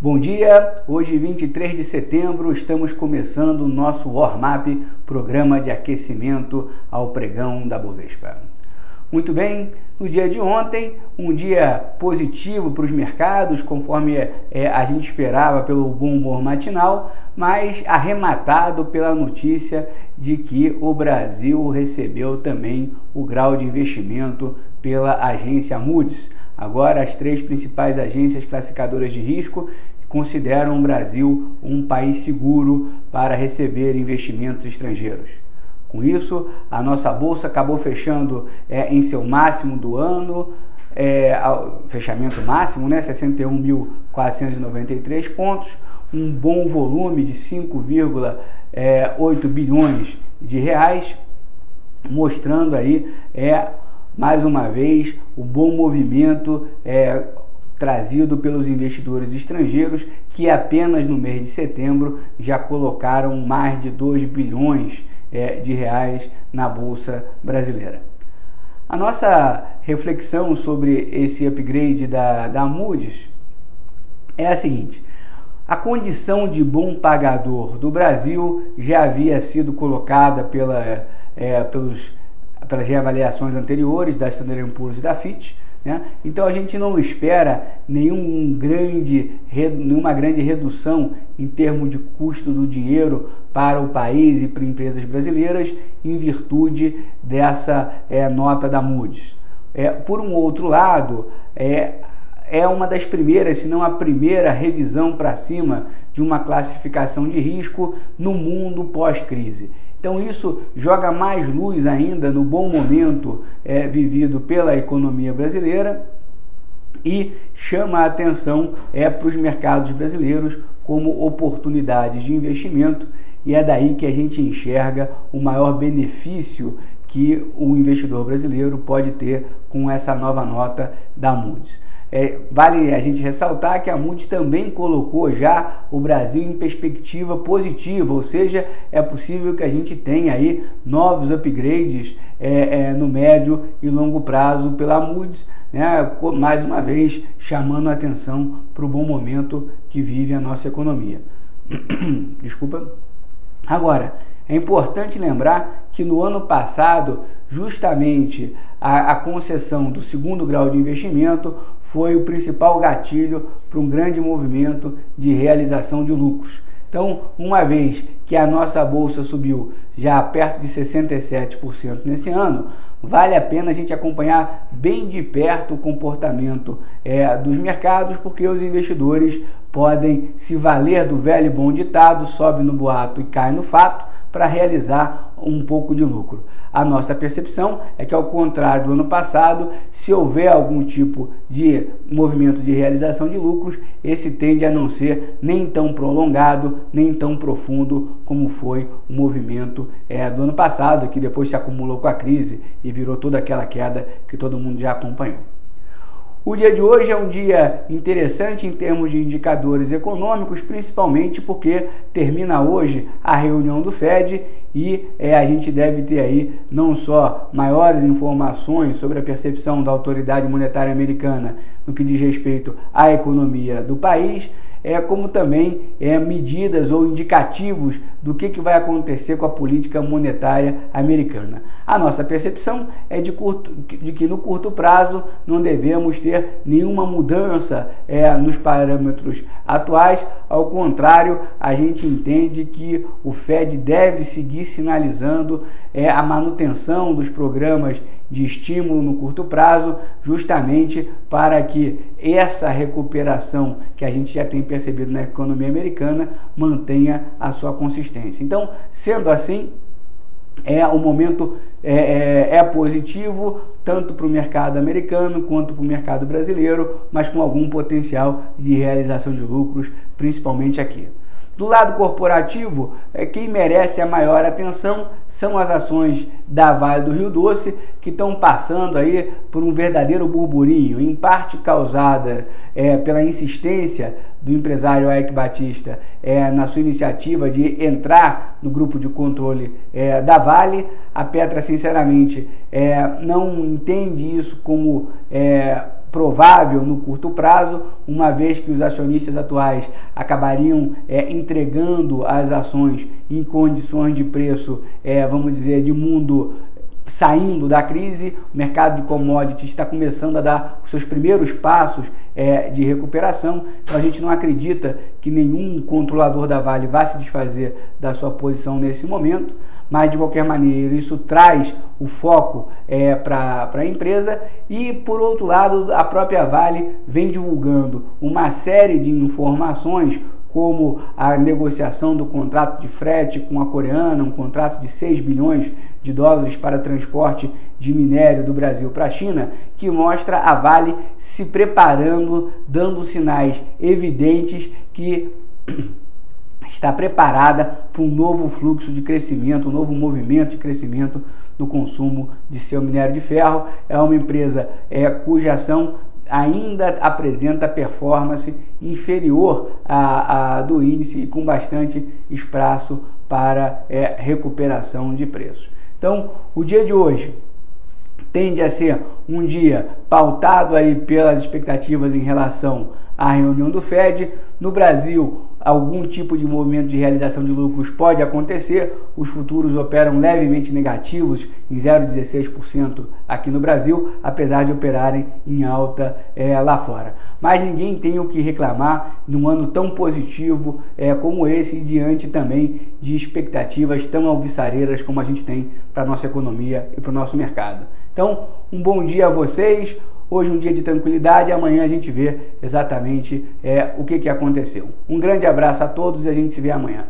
Bom dia, hoje 23 de setembro estamos começando o nosso warm-up, programa de aquecimento ao pregão da Bovespa. Muito bem, no dia de ontem, um dia positivo para os mercados, conforme a gente esperava pelo bom humor matinal, mas arrematado pela notícia de que o Brasil recebeu também o grau de investimento pela agência Moody's. Agora, as três principais agências classificadoras de risco consideram o Brasil um país seguro para receber investimentos estrangeiros. Com isso, a nossa bolsa acabou fechando em seu máximo do ano, fechamento máximo, 61.493 pontos, um bom volume de 5,8 bilhões de reais, mostrando aí mais uma vez o bom movimento trazido pelos investidores estrangeiros, que apenas no mês de setembro já colocaram mais de 2 bilhões de reais na Bolsa Brasileira. A nossa reflexão sobre esse upgrade da Moody's é a seguinte: a condição de bom pagador do Brasil já havia sido colocada pelas reavaliações anteriores da Standard & Poor's e da Fitch, né? Então a gente não espera nenhuma grande redução em termos de custo do dinheiro para o país e para empresas brasileiras em virtude dessa nota da Moody's. Por um outro lado, é uma das primeiras, se não a primeira revisão para cima de uma classificação de risco no mundo pós-crise. Então isso joga mais luz ainda no bom momento vivido pela economia brasileira e chama a atenção para os mercados brasileiros como oportunidades de investimento, e é daí que a gente enxerga o maior benefício que o investidor brasileiro pode ter com essa nova nota da Moody's. Vale a gente ressaltar que a Moody's também colocou já o Brasil em perspectiva positiva, ou seja, é possível que a gente tenha aí novos upgrades no médio e longo prazo pela Moody's, né? Mais uma vez chamando a atenção para o bom momento que vive a nossa economia. Desculpa. Agora, é importante lembrar que no ano passado, justamente a concessão do segundo grau de investimento foi o principal gatilho para um grande movimento de realização de lucros. Então, uma vez que a nossa bolsa subiu já perto de 67% nesse ano, vale a pena a gente acompanhar bem de perto o comportamento dos mercados, porque os investidores podem se valer do velho e bom ditado, sobe no boato e cai no fato, para realizar um pouco de lucro. A nossa percepção é que, ao contrário do ano passado, se houver algum tipo de movimento de realização de lucros, esse tende a não ser nem tão prolongado, nem tão profundo como foi o movimento do ano passado, que depois se acumulou com a crise e virou toda aquela queda que todo mundo já acompanhou. O dia de hoje é um dia interessante em termos de indicadores econômicos, principalmente porque termina hoje a reunião do Fed e a gente deve ter aí não só maiores informações sobre a percepção da autoridade monetária americana no que diz respeito à economia do país, como também medidas ou indicativos do que vai acontecer com a política monetária americana. A nossa percepção é de que no curto prazo não devemos ter nenhuma mudança nos parâmetros atuais. Ao contrário, a gente entende que o Fed deve seguir sinalizando a manutenção dos programas de estímulo no curto prazo, justamente para que essa recuperação que a gente já tem percebido na economia americana mantenha a sua consistência. Então, sendo assim, o momento positivo tanto para o mercado americano quanto para o mercado brasileiro, mas com algum potencial de realização de lucros, principalmente aqui. Do lado corporativo, quem merece a maior atenção são as ações da Vale do Rio Doce, que estão passando aí por um verdadeiro burburinho, em parte causada pela insistência do empresário Eike Batista na sua iniciativa de entrar no grupo de controle da Vale. A Petra, sinceramente, não entende isso como provável no curto prazo, uma vez que os acionistas atuais acabariam entregando as ações em condições de preço, vamos dizer, de mundo saindo da crise. O mercado de commodities está começando a dar os seus primeiros passos de recuperação, então a gente não acredita que nenhum controlador da Vale vá se desfazer da sua posição nesse momento, mas de qualquer maneira isso traz o foco para a empresa. E por outro lado, a própria Vale vem divulgando uma série de informações, como a negociação do contrato de frete com a coreana, um contrato de 6 bilhões de dólares para transporte de minério do Brasil para a China, que mostra a Vale se preparando, dando sinais evidentes que está preparada para um novo fluxo de crescimento, um novo movimento de crescimento do consumo de seu minério de ferro. É uma empresa cuja ação ainda apresenta performance inferior à do índice e com bastante espaço para recuperação de preços. Então, o dia de hoje tende a ser um dia pautado aí pelas expectativas em relação à reunião do Fed. No Brasil, algum tipo de movimento de realização de lucros pode acontecer. Os futuros operam levemente negativos, em 0,16% aqui no Brasil, apesar de operarem em alta lá fora. Mas ninguém tem o que reclamar num ano tão positivo como esse, diante também de expectativas tão alvissareiras como a gente tem para a nossa economia e para o nosso mercado. Então, um bom dia a vocês. Hoje um dia de tranquilidade, amanhã a gente vê exatamente o que aconteceu. Um grande abraço a todos e a gente se vê amanhã.